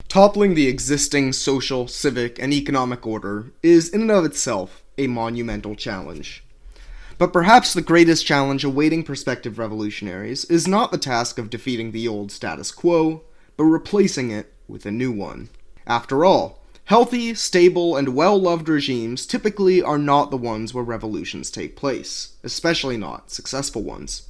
Toppling the existing social, civic, and economic order is in and of itself a monumental challenge. But perhaps the greatest challenge awaiting prospective revolutionaries is not the task of defeating the old status quo, but replacing it with a new one. After all, healthy, stable, and well-loved regimes typically are not the ones where revolutions take place, especially not successful ones.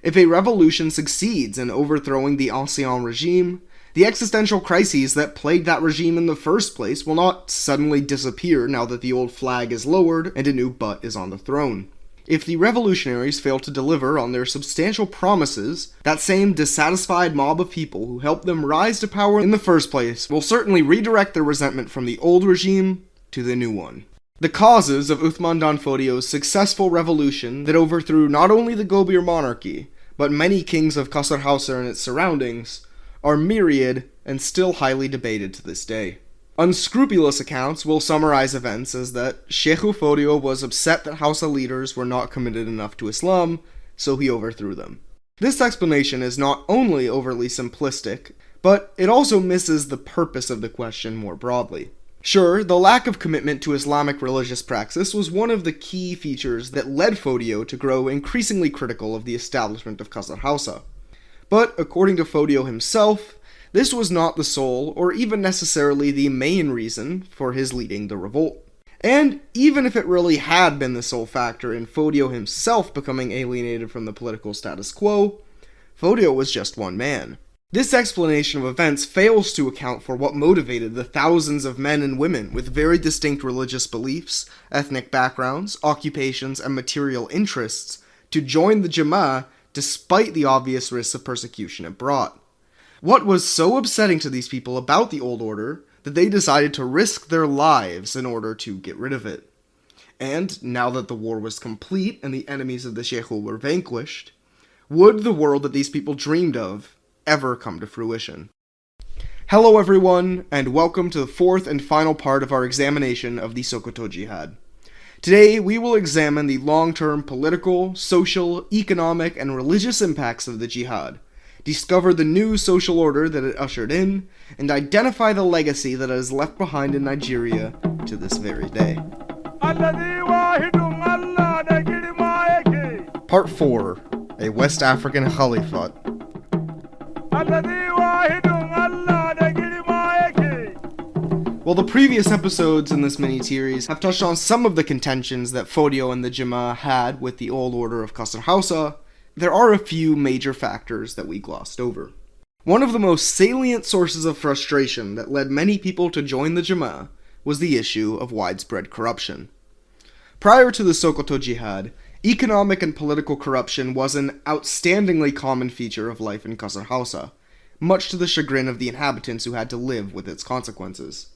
If a revolution succeeds in overthrowing the ancien regime, the existential crises that plagued that regime in the first place will not suddenly disappear now that the old flag is lowered and a new butt is on the throne. If the revolutionaries fail to deliver on their substantial promises, that same dissatisfied mob of people who helped them rise to power in the first place will certainly redirect their resentment from the old regime to the new one. The causes of Usman Dan Fodio's successful revolution that overthrew not only the Gobir monarchy, but many kings of Qasr Hausa and its surroundings, are myriad and still highly debated to this day. Unscrupulous accounts will summarize events as that Sheikh Fodio was upset that Hausa leaders were not committed enough to Islam, so he overthrew them. This explanation is not only overly simplistic, but it also misses the purpose of the question more broadly. Sure, the lack of commitment to Islamic religious praxis was one of the key features that led Fodio to grow increasingly critical of the establishment of Qasr Hausa. But according to Fodio himself, this was not the sole, or even necessarily the main reason for his leading the revolt. And even if it really had been the sole factor in Fodio himself becoming alienated from the political status quo, Fodio was just one man. This explanation of events fails to account for what motivated the thousands of men and women with very distinct religious beliefs, ethnic backgrounds, occupations, and material interests to join the Jama'ah despite the obvious risks of persecution it brought. What was so upsetting to these people about the old order that they decided to risk their lives in order to get rid of it? And now that the war was complete and the enemies of the Sheikh were vanquished, would the world that these people dreamed of ever come to fruition? Hello everyone, and welcome to the fourth and final part of our examination of the Sokoto Jihad. Today, we will examine the long-term political, social, economic, and religious impacts of the jihad, discover the new social order that it ushered in, and identify the legacy that it has left behind in Nigeria to this very day. Part 4. A West African Caliphate. While the previous episodes in this mini-series have touched on some of the contentions that Fodio and the Jama'ah had with the old order of Qasr Hausa, there are a few major factors that we glossed over. One of the most salient sources of frustration that led many people to join the Jama'ah was the issue of widespread corruption. Prior to the Sokoto Jihad, economic and political corruption was an outstandingly common feature of life in Qasr Hausa, much to the chagrin of the inhabitants who had to live with its consequences.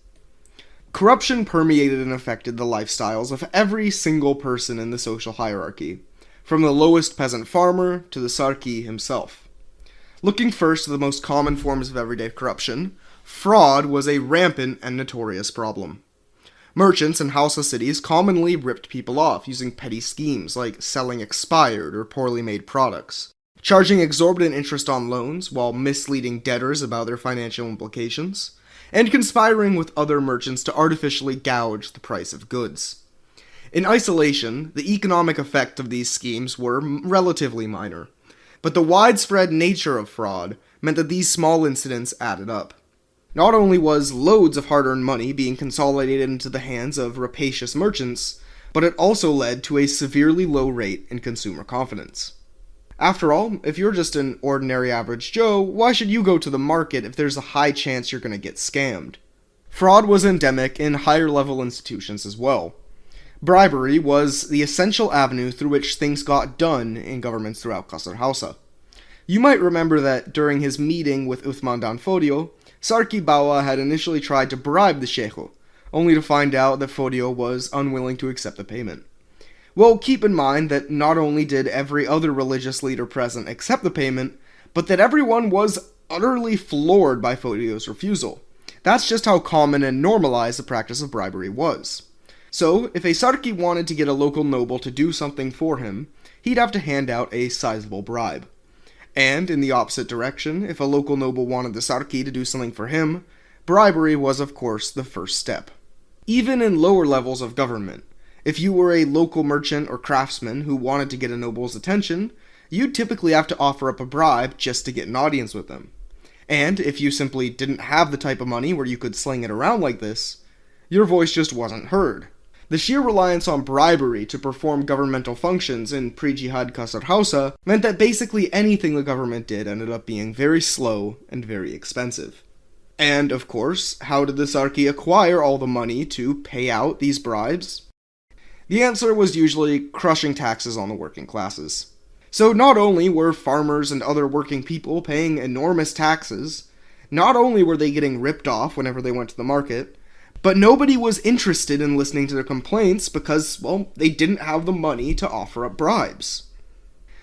Corruption permeated and affected the lifestyles of every single person in the social hierarchy, from the lowest peasant farmer to the Sarki himself. Looking first at the most common forms of everyday corruption, fraud was a rampant and notorious problem. Merchants in Hausa cities commonly ripped people off using petty schemes like selling expired or poorly made products, charging exorbitant interest on loans while misleading debtors about their financial implications, and conspiring with other merchants to artificially gouge the price of goods. In isolation, the economic effect of these schemes were relatively minor, but the widespread nature of fraud meant that these small incidents added up. Not only was loads of hard-earned money being consolidated into the hands of rapacious merchants, but it also led to a severely low rate in consumer confidence. After all, if you're just an ordinary average Joe, why should you go to the market if there's a high chance you're going to get scammed? Fraud was endemic in higher-level institutions as well. Bribery was the essential avenue through which things got done in governments throughout Qasr Hausa. You might remember that during his meeting with Usman Dan Fodio, Sarki Bawa had initially tried to bribe the Sheikh, only to find out that Fodio was unwilling to accept the payment. Well, keep in mind that not only did every other religious leader present accept the payment, but that everyone was utterly floored by Fodio's refusal. That's just how common and normalized the practice of bribery was. So, if a Sarki wanted to get a local noble to do something for him, he'd have to hand out a sizable bribe. And, in the opposite direction, if a local noble wanted the Sarki to do something for him, bribery was of course the first step. Even in lower levels of government, if you were a local merchant or craftsman who wanted to get a noble's attention, you'd typically have to offer up a bribe just to get an audience with them. And if you simply didn't have the type of money where you could sling it around like this, your voice just wasn't heard. The sheer reliance on bribery to perform governmental functions in pre-jihad Qasr Hausa meant that basically anything the government did ended up being very slow and very expensive. And, of course, how did the Sarki acquire all the money to pay out these bribes? The answer was usually crushing taxes on the working classes. So not only were farmers and other working people paying enormous taxes, not only were they getting ripped off whenever they went to the market, but nobody was interested in listening to their complaints because, well, they didn't have the money to offer up bribes.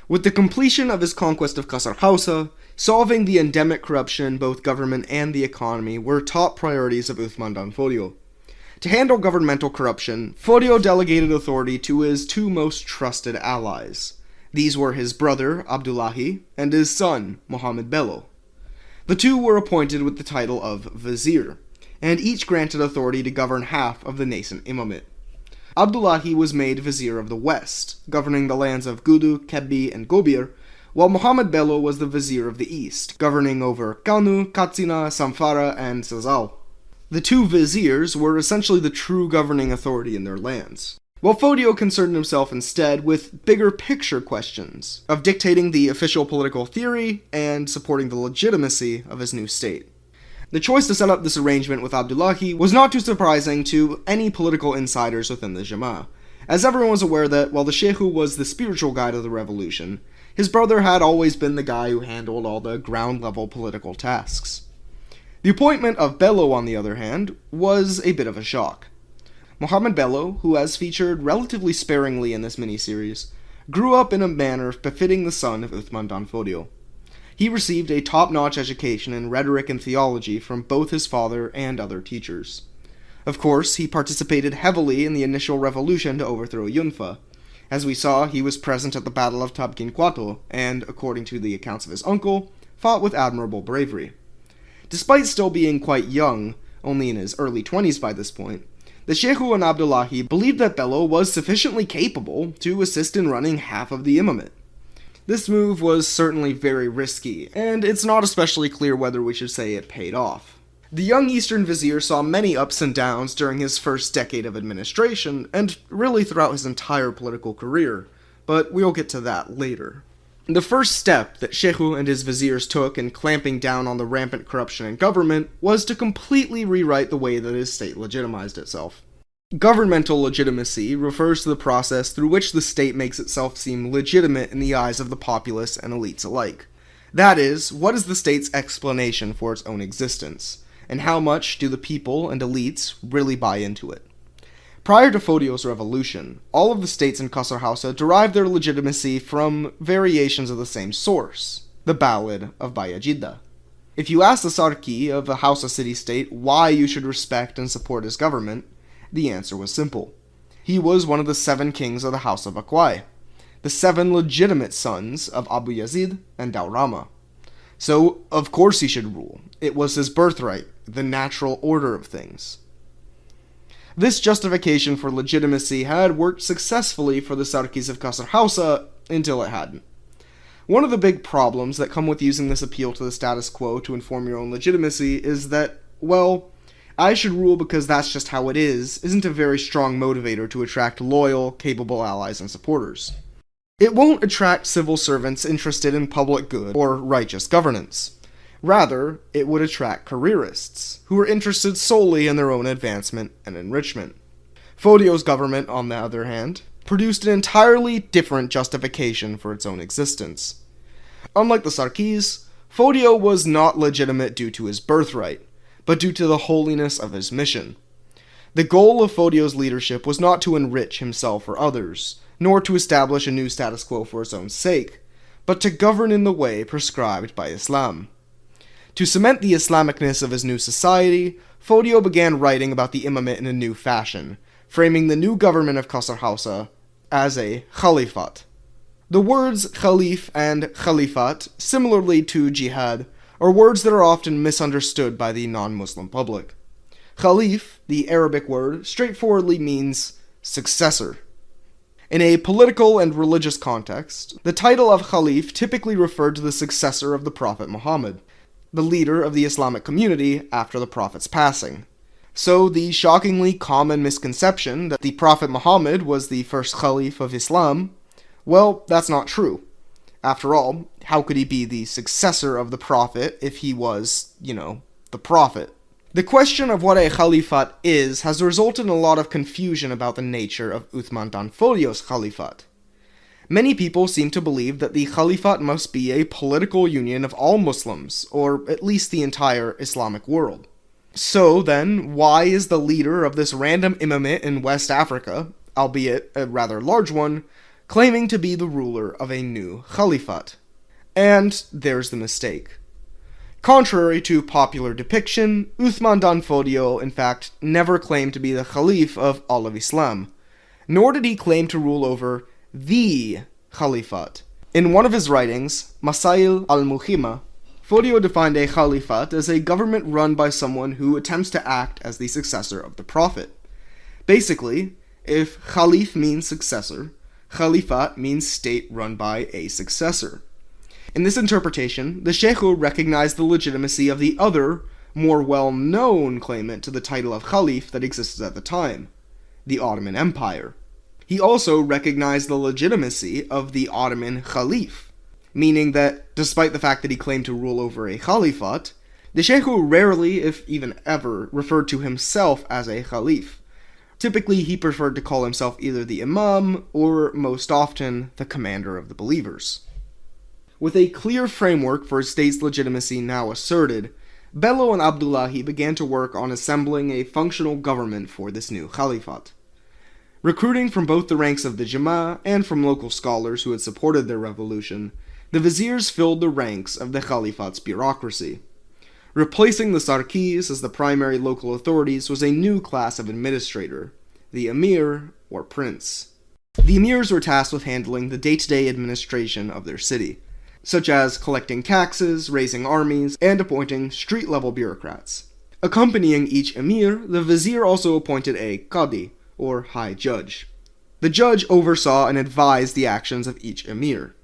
With the completion of his conquest of Qasr Hausa, solving the endemic corruption in both government and the economy were top priorities of Usman Dan Fodio. To handle governmental corruption, Fodio delegated authority to his two most trusted allies. These were his brother, Abdullahi, and his son, Mohammed Bello. The two were appointed with the title of vizier, and each granted authority to govern half of the nascent imamate. Abdullahi was made vizier of the west, governing the lands of Gudu, Kebbi, and Gobir, while Mohammed Bello was the vizier of the east, governing over Kanu, Katsina, Samfara, and Sazal. The two viziers were essentially the true governing authority in their lands, while Fodio concerned himself instead with bigger picture questions of dictating the official political theory and supporting the legitimacy of his new state. The choice to set up this arrangement with Abdullahi was not too surprising to any political insiders within the Jama'ah, as everyone was aware that while the Sheikhu was the spiritual guide of the revolution, his brother had always been the guy who handled all the ground-level political tasks. The appointment of Bello, on the other hand, was a bit of a shock. Mohammed Bello, who has featured relatively sparingly in this miniseries, grew up in a manner befitting the son of Usman Dan Fodio. He received a top-notch education in rhetoric and theology from both his father and other teachers. Of course, he participated heavily in the initial revolution to overthrow Yunfa. As we saw, he was present at the Battle of Tabquinquato, and, according to the accounts of his uncle, fought with admirable bravery. Despite still being quite young, only in his early 20s by this point, the Sheikhu and Abdullahi believed that Bello was sufficiently capable to assist in running half of the imamate. This move was certainly very risky, and it's not especially clear whether we should say it paid off. The young Eastern Vizier saw many ups and downs during his first decade of administration, and really throughout his entire political career, but we'll get to that later. The first step that Sheikhu and his viziers took in clamping down on the rampant corruption in government was to completely rewrite the way that his state legitimized itself. Governmental legitimacy refers to the process through which the state makes itself seem legitimate in the eyes of the populace and elites alike. That is, what is the state's explanation for its own existence, and how much do the people and elites really buy into it? Prior to Fodio's revolution, all of the states in Qasr Hausa derived their legitimacy from variations of the same source, the Ballad of Bayajidda. If you ask the Sarki of a Hausa city-state why you should respect and support his government, the answer was simple. He was one of the 7 kings of the House of Akwai, the 7 legitimate sons of Abu Yazid and Daurama. So, of course he should rule. It was his birthright, the natural order of things. This justification for legitimacy had worked successfully for the Sarkis of Qasr Hausa until it hadn't. One of the big problems that come with using this appeal to the status quo to inform your own legitimacy is that, well, I should rule because that's just how it is, isn't a very strong motivator to attract loyal, capable allies and supporters. It won't attract civil servants interested in public good or righteous governance. Rather, it would attract careerists, who are interested solely in their own advancement and enrichment. Fodio's government, on the other hand, produced an entirely different justification for its own existence. Unlike the Sarkis, Fodio was not legitimate due to his birthright, but due to the holiness of his mission. The goal of Fodio's leadership was not to enrich himself or others, nor to establish a new status quo for its own sake, but to govern in the way prescribed by Islam. To cement the Islamicness of his new society, Fodio began writing about the imamate in a new fashion, framing the new government of Qasr Hausa as a caliphate. The words khalif and khalifat, similarly to jihad, are words that are often misunderstood by the non-Muslim public. Khalif, the Arabic word, straightforwardly means successor. In a political and religious context, the title of Khalif typically referred to the successor of the Prophet Muhammad, the leader of the Islamic community after the Prophet's passing. So the shockingly common misconception that the Prophet Muhammad was the first Khalif of Islam, well, that's not true. After all, how could he be the successor of the Prophet if he was, the Prophet? The question of what a Khalifate is has resulted in a lot of confusion about the nature of Usman Dan Fodio's Khalifate. Many people seem to believe that the Khalifate must be a political union of all Muslims, or at least the entire Islamic world. So then, why is the leader of this random imamate in West Africa, albeit a rather large one, claiming to be the ruler of a new Khalifate? And there's the mistake. Contrary to popular depiction, Usman Dan Fodio, in fact, never claimed to be the Khalif of all of Islam, nor did he claim to rule over the Khalifate. In one of his writings, Masail al-Muhimma, Fodio defined a Khalifate as a government run by someone who attempts to act as the successor of the Prophet. Basically, if Khalif means successor, Khalifate means state run by a successor. In this interpretation, the Sheikhu recognized the legitimacy of the other, more well-known claimant to the title of Khalif that existed at the time, the Ottoman Empire. He also recognized the legitimacy of the Ottoman Khalif, meaning that, despite the fact that he claimed to rule over a Khalifate, the Sheikhu rarely, if even ever, referred to himself as a Khalif. Typically, he preferred to call himself either the Imam, or, most often, the commander of the believers. With a clear framework for his state's legitimacy now asserted, Bello and Abdullahi began to work on assembling a functional government for this new Khalifate. Recruiting from both the ranks of the Jama'ah and from local scholars who had supported their revolution, the viziers filled the ranks of the Khalifate's bureaucracy. Replacing the Sarkis as the primary local authorities was a new class of administrator, the Emir, or Prince. The Emirs were tasked with handling the day-to-day administration of their city, such as collecting taxes, raising armies, and appointing street-level bureaucrats. Accompanying each emir, the vizier also appointed a qadi, or high judge. The judge oversaw and advised the actions of each emir.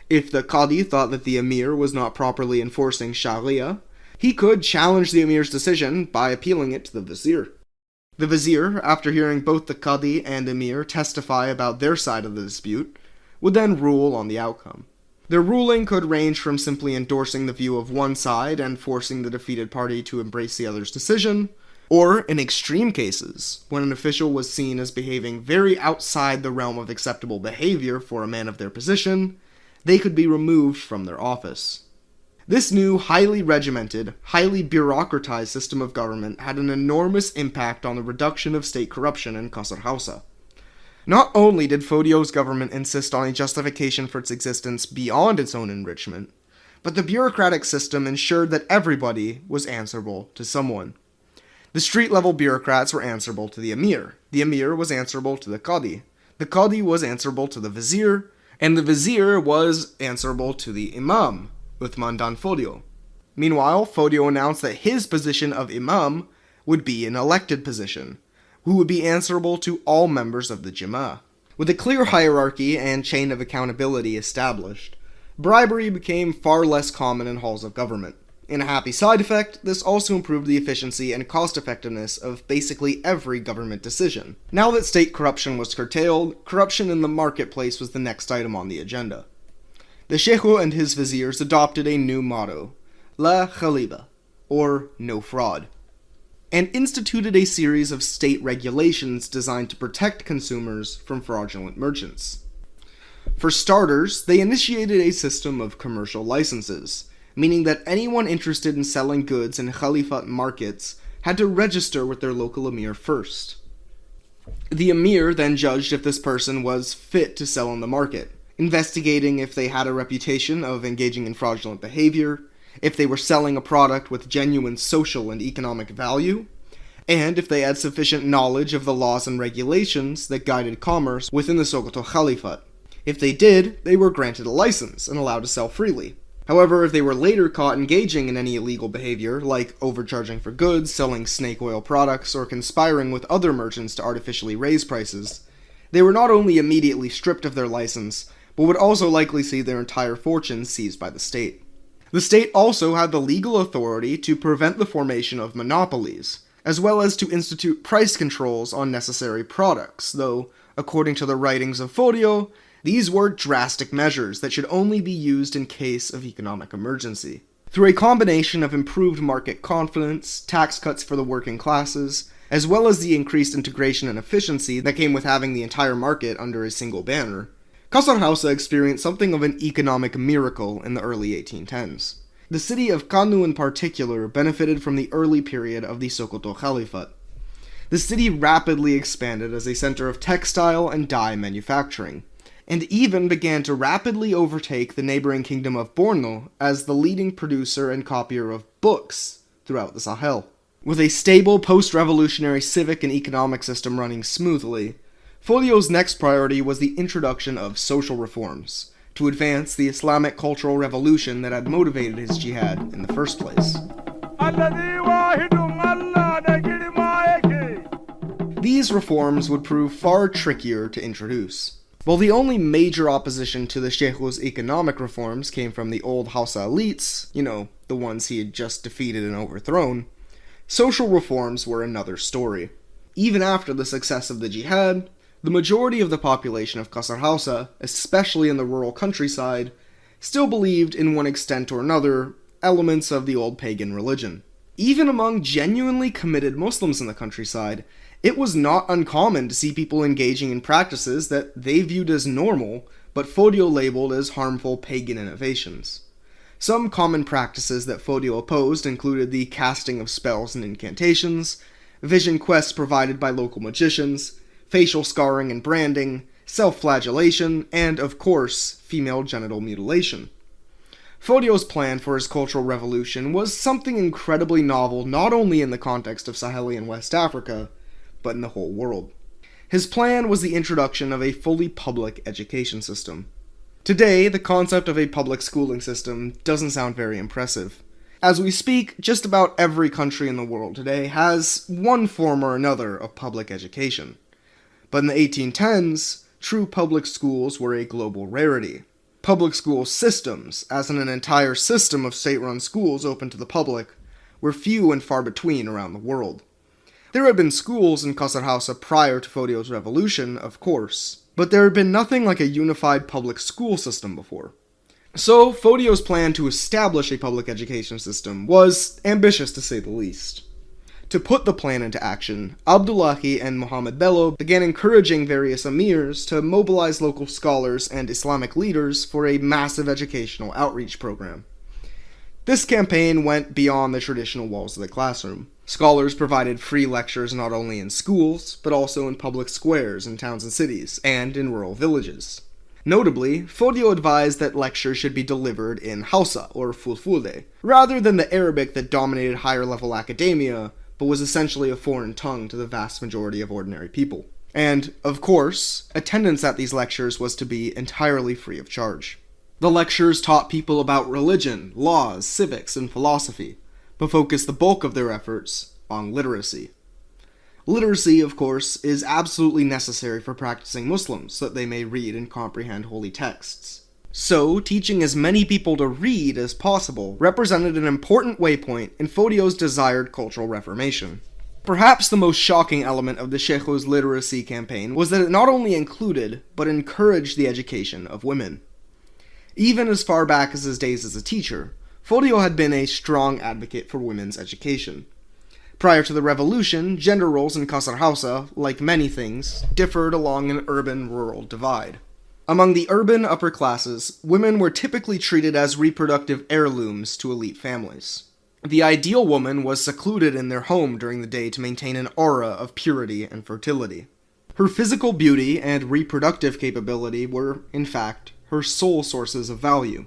If the qadi thought that the emir was not properly enforcing sharia, he could challenge the emir's decision by appealing it to the vizier. The vizier, after hearing both the qadi and emir testify about their side of the dispute, would then rule on the outcome. Their ruling could range from simply endorsing the view of one side and forcing the defeated party to embrace the other's decision, or, in extreme cases, when an official was seen as behaving very outside the realm of acceptable behavior for a man of their position, they could be removed from their office. This new, highly regimented, highly bureaucratized system of government had an enormous impact on the reduction of state corruption in Qasr Hausa. Not only did Fodio's government insist on a justification for its existence beyond its own enrichment, but the bureaucratic system ensured that everybody was answerable to someone. The street-level bureaucrats were answerable to the emir was answerable to the qadi was answerable to the vizier, and the vizier was answerable to the imam, Usman Dan Fodio. Meanwhile, Fodio announced that his position of imam would be an elected position, who would be answerable to all members of the Jama'ah. With a clear hierarchy and chain of accountability established, bribery became far less common in halls of government. In a happy side effect, this also improved the efficiency and cost-effectiveness of basically every government decision. Now that state corruption was curtailed, corruption in the marketplace was the next item on the agenda. The Sheikhu and his viziers adopted a new motto, La Khaliba, or no fraud, and instituted a series of state regulations designed to protect consumers from fraudulent merchants. For starters, they initiated a system of commercial licenses, meaning that anyone interested in selling goods in Khalifate markets had to register with their local emir first. The emir then judged if this person was fit to sell on the market, investigating if they had a reputation of engaging in fraudulent behavior, if they were selling a product with genuine social and economic value, and if they had sufficient knowledge of the laws and regulations that guided commerce within the Sokoto Caliphate. If they did, they were granted a license and allowed to sell freely. However, if they were later caught engaging in any illegal behavior, like overcharging for goods, selling snake oil products, or conspiring with other merchants to artificially raise prices, they were not only immediately stripped of their license, but would also likely see their entire fortunes seized by the state. The state also had the legal authority to prevent the formation of monopolies, as well as to institute price controls on necessary products, though, according to the writings of Fodio, these were drastic measures that should only be used in case of economic emergency. Through a combination of improved market confidence, tax cuts for the working classes, as well as the increased integration and efficiency that came with having the entire market under a single banner, Qasr Hausa experienced something of an economic miracle in the early 1810s. The city of Kanu in particular benefited from the early period of the Sokoto Caliphate. The city rapidly expanded as a center of textile and dye manufacturing, and even began to rapidly overtake the neighboring kingdom of Borno as the leading producer and copier of books throughout the Sahel. With a stable post-revolutionary civic and economic system running smoothly, Fodio's next priority was the introduction of social reforms, to advance the Islamic cultural revolution that had motivated his jihad in the first place. These reforms would prove far trickier to introduce. While the only major opposition to the Sheikhu's economic reforms came from the old Hausa elites, the ones he had just defeated and overthrown, social reforms were another story. Even after the success of the jihad, the majority of the population of Qasr Hausa, especially in the rural countryside, still believed in one extent or another elements of the old pagan religion. Even among genuinely committed Muslims in the countryside, it was not uncommon to see people engaging in practices that they viewed as normal, but Fodio labeled as harmful pagan innovations. Some common practices that Fodio opposed included the casting of spells and incantations, vision quests provided by local magicians, facial scarring and branding, self-flagellation, and, of course, female genital mutilation. Fodio's plan for his cultural revolution was something incredibly novel not only in the context of Saheli and West Africa, but in the whole world. His plan was the introduction of a fully public education system. Today, the concept of a public schooling system doesn't sound very impressive. As we speak, just about every country in the world today has one form or another of public education. But in the 1810s, true public schools were a global rarity. Public school systems, as in an entire system of state-run schools open to the public, were few and far between around the world. There had been schools in Qasr Hausa prior to Fodio's revolution, of course, but there had been nothing like a unified public school system before. So, Fodio's plan to establish a public education system was ambitious to say the least. To put the plan into action, Abdullahi and Muhammad Bello began encouraging various emirs to mobilize local scholars and Islamic leaders for a massive educational outreach program. This campaign went beyond the traditional walls of the classroom. Scholars provided free lectures not only in schools, but also in public squares in towns and cities, and in rural villages. Notably, Fodio advised that lectures should be delivered in Hausa, or Fulfulde, rather than the Arabic that dominated higher-level academia, but was essentially a foreign tongue to the vast majority of ordinary people. And, of course, attendance at these lectures was to be entirely free of charge. The lectures taught people about religion, laws, civics, and philosophy, but focused the bulk of their efforts on literacy. Literacy, of course, is absolutely necessary for practicing Muslims so that they may read and comprehend holy texts. So, teaching as many people to read as possible represented an important waypoint in Fodio's desired cultural reformation. Perhaps the most shocking element of the Sheikhu's literacy campaign was that it not only included, but encouraged the education of women. Even as far back as his days as a teacher, Fodio had been a strong advocate for women's education. Prior to the revolution, gender roles in Qasr Hausa, like many things, differed along an urban-rural divide. Among the urban upper classes, women were typically treated as reproductive heirlooms to elite families. The ideal woman was secluded in their home during the day to maintain an aura of purity and fertility. Her physical beauty and reproductive capability were, in fact, her sole sources of value.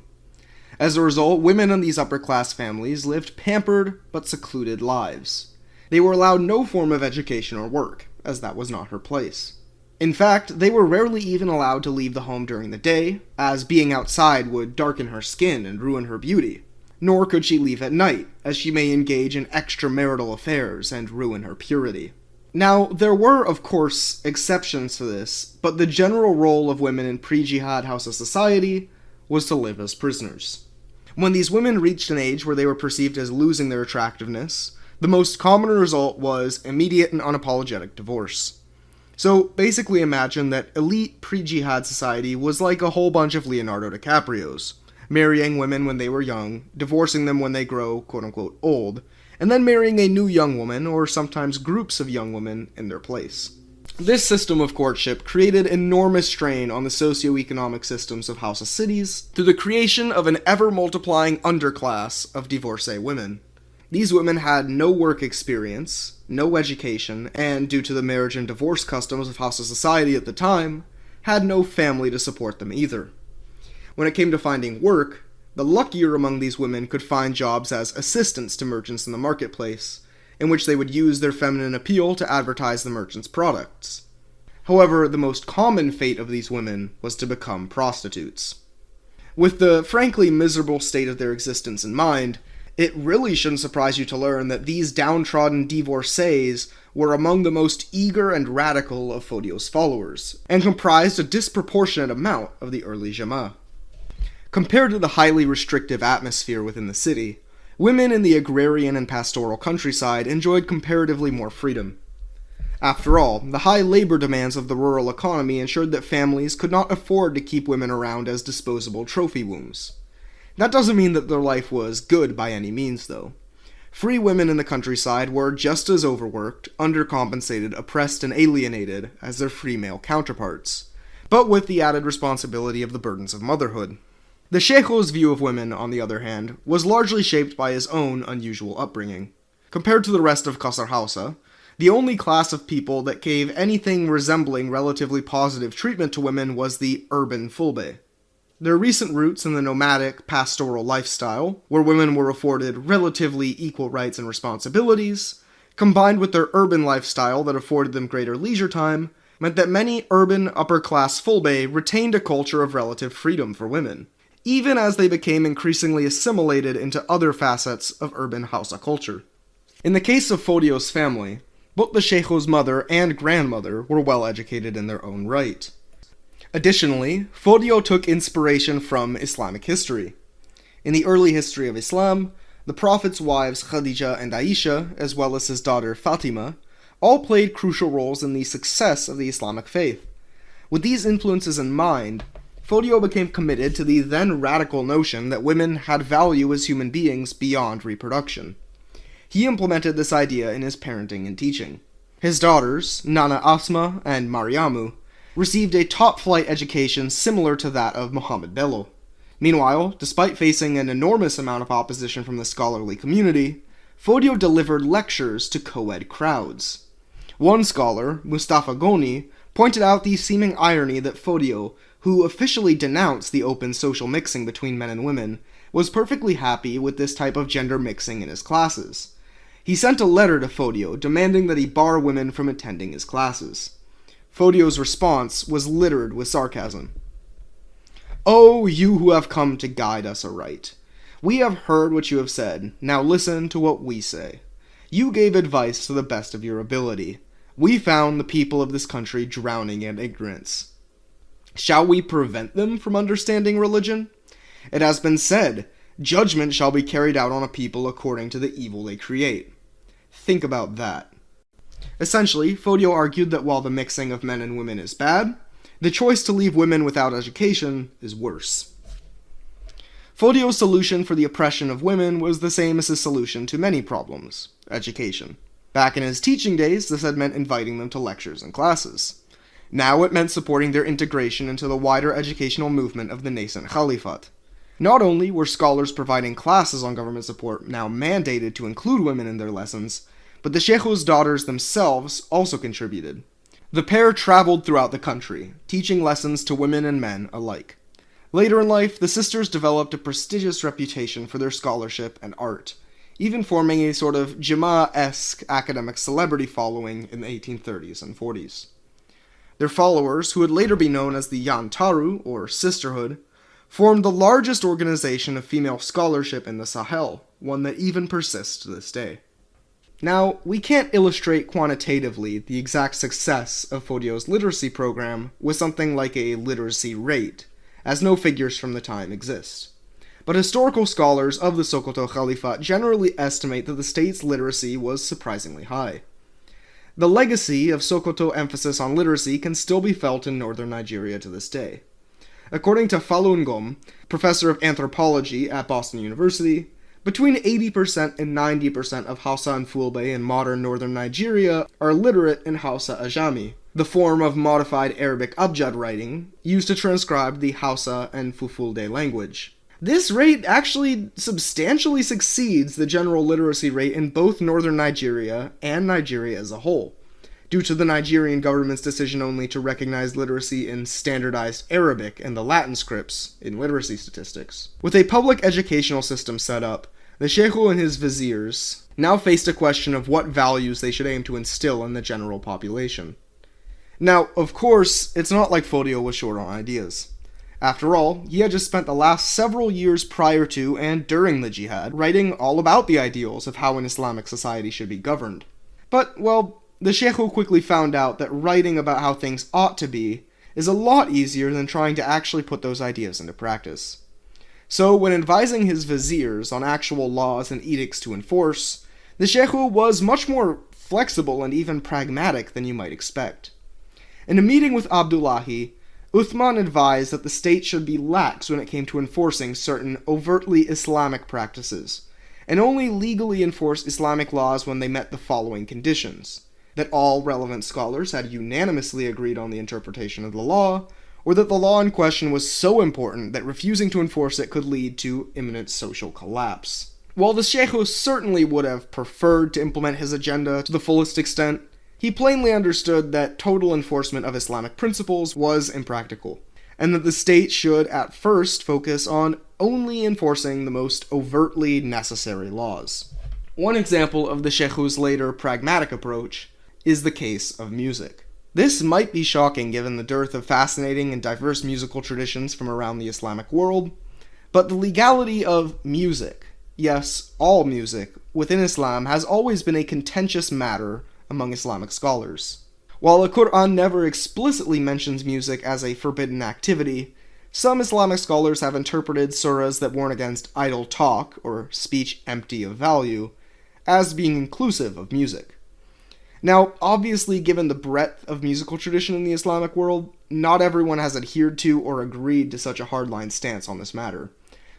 As a result, women in these upper-class families lived pampered but secluded lives. They were allowed no form of education or work, as that was not her place. In fact, they were rarely even allowed to leave the home during the day, as being outside would darken her skin and ruin her beauty. Nor could she leave at night, as she may engage in extramarital affairs and ruin her purity. Now, there were, of course, exceptions to this, but the general role of women in pre-jihad Hausa society was to live as prisoners. When these women reached an age where they were perceived as losing their attractiveness, the most common result was immediate and unapologetic divorce. So basically imagine that elite pre-jihad society was like a whole bunch of Leonardo DiCaprios, marrying women when they were young, divorcing them when they grow quote-unquote old, and then marrying a new young woman, or sometimes groups of young women, in their place. This system of courtship created enormous strain on the socio-economic systems of Hausa cities through the creation of an ever-multiplying underclass of divorcee women. These women had no work experience, no education, and due to the marriage and divorce customs of Hausa society at the time, had no family to support them either. When it came to finding work, the luckier among these women could find jobs as assistants to merchants in the marketplace, in which they would use their feminine appeal to advertise the merchants' products. However, the most common fate of these women was to become prostitutes. With the frankly miserable state of their existence in mind, it really shouldn't surprise you to learn that these downtrodden divorcees were among the most eager and radical of Fodio's followers, and comprised a disproportionate amount of the early Jama. Compared to the highly restrictive atmosphere within the city, women in the agrarian and pastoral countryside enjoyed comparatively more freedom. After all, the high labor demands of the rural economy ensured that families could not afford to keep women around as disposable trophy wombs. That doesn't mean that their life was good by any means, though. Free women in the countryside were just as overworked, undercompensated, oppressed, and alienated as their free male counterparts, but with the added responsibility of the burdens of motherhood. The Sheikho's view of women, on the other hand, was largely shaped by his own unusual upbringing. Compared to the rest of Qasr Hausa, the only class of people that gave anything resembling relatively positive treatment to women was the urban Fulbe. Their recent roots in the nomadic, pastoral lifestyle, where women were afforded relatively equal rights and responsibilities, combined with their urban lifestyle that afforded them greater leisure time, meant that many urban upper-class Fulbe retained a culture of relative freedom for women, even as they became increasingly assimilated into other facets of urban Hausa culture. In the case of Fodio's family, both the Sheikho's mother and grandmother were well educated in their own right. Additionally, Fodio took inspiration from Islamic history. In the early history of Islam, the Prophet's wives Khadija and Aisha, as well as his daughter Fatima, all played crucial roles in the success of the Islamic faith. With these influences in mind, Fodio became committed to the then radical notion that women had value as human beings beyond reproduction. He implemented this idea in his parenting and teaching. His daughters, Nana Asma and Mariamu, received a top-flight education similar to that of Muhammad Bello. Meanwhile, despite facing an enormous amount of opposition from the scholarly community, Fodio delivered lectures to co-ed crowds. One scholar, Mustafa Goni, pointed out the seeming irony that Fodio, who officially denounced the open social mixing between men and women, was perfectly happy with this type of gender mixing in his classes. He sent a letter to Fodio demanding that he bar women from attending his classes. Fodio's response was littered with sarcasm. "Oh, you who have come to guide us aright. We have heard what you have said, now listen to what we say. You gave advice to the best of your ability. We found the people of this country drowning in ignorance. Shall we prevent them from understanding religion? It has been said, judgment shall be carried out on a people according to the evil they create. Think about that." Essentially, Fodio argued that while the mixing of men and women is bad, the choice to leave women without education is worse. Fodio's solution for the oppression of women was the same as his solution to many problems: education. Back in his teaching days, this had meant inviting them to lectures and classes. Now it meant supporting their integration into the wider educational movement of the nascent Caliphate. Not only were scholars providing classes on government support now mandated to include women in their lessons, but the Sheikho's daughters themselves also contributed. The pair traveled throughout the country, teaching lessons to women and men alike. Later in life, the sisters developed a prestigious reputation for their scholarship and art, even forming a sort of Jama-esque academic celebrity following in the 1830s and 40s. Their followers, who would later be known as the Yantaru, or Sisterhood, formed the largest organization of female scholarship in the Sahel, one that even persists to this day. Now, we can't illustrate quantitatively the exact success of Fodio's literacy program with something like a literacy rate, as no figures from the time exist. But historical scholars of the Sokoto Caliphate generally estimate that the state's literacy was surprisingly high. The legacy of Sokoto emphasis on literacy can still be felt in northern Nigeria to this day. According to Falun Gong, professor of anthropology at Boston University, between 80% and 90% of Hausa and Fulbe in modern northern Nigeria are literate in Hausa Ajami, the form of modified Arabic Abjad writing used to transcribe the Hausa and Fulfulde language. This rate actually substantially succeeds the general literacy rate in both northern Nigeria and Nigeria as a whole, due to the Nigerian government's decision only to recognize literacy in standardized Arabic and the Latin scripts in literacy statistics. With a public educational system set up, the Sheikhu and his viziers now faced a question of what values they should aim to instill in the general population. Now, of course, it's not like Fodio was short on ideas. After all, he had just spent the last several years prior to and during the jihad writing all about the ideals of how an Islamic society should be governed. But, well, the Sheikhu quickly found out that writing about how things ought to be is a lot easier than trying to actually put those ideas into practice. So, when advising his viziers on actual laws and edicts to enforce, the Sheikhu was much more flexible and even pragmatic than you might expect. In a meeting with Abdullahi, Uthman advised that the state should be lax when it came to enforcing certain overtly Islamic practices, and only legally enforce Islamic laws when they met the following conditions: that all relevant scholars had unanimously agreed on the interpretation of the law, or that the law in question was so important that refusing to enforce it could lead to imminent social collapse. While the Sheikhu certainly would have preferred to implement his agenda to the fullest extent, he plainly understood that total enforcement of Islamic principles was impractical, and that the state should at first focus on only enforcing the most overtly necessary laws. One example of the Sheikhu's later pragmatic approach is the case of music. This might be shocking given the dearth of fascinating and diverse musical traditions from around the Islamic world, but the legality of music, yes, all music, within Islam has always been a contentious matter among Islamic scholars. While the Quran never explicitly mentions music as a forbidden activity, some Islamic scholars have interpreted surahs that warn against idle talk, or speech empty of value, as being inclusive of music. Now, obviously, given the breadth of musical tradition in the Islamic world, not everyone has adhered to or agreed to such a hardline stance on this matter.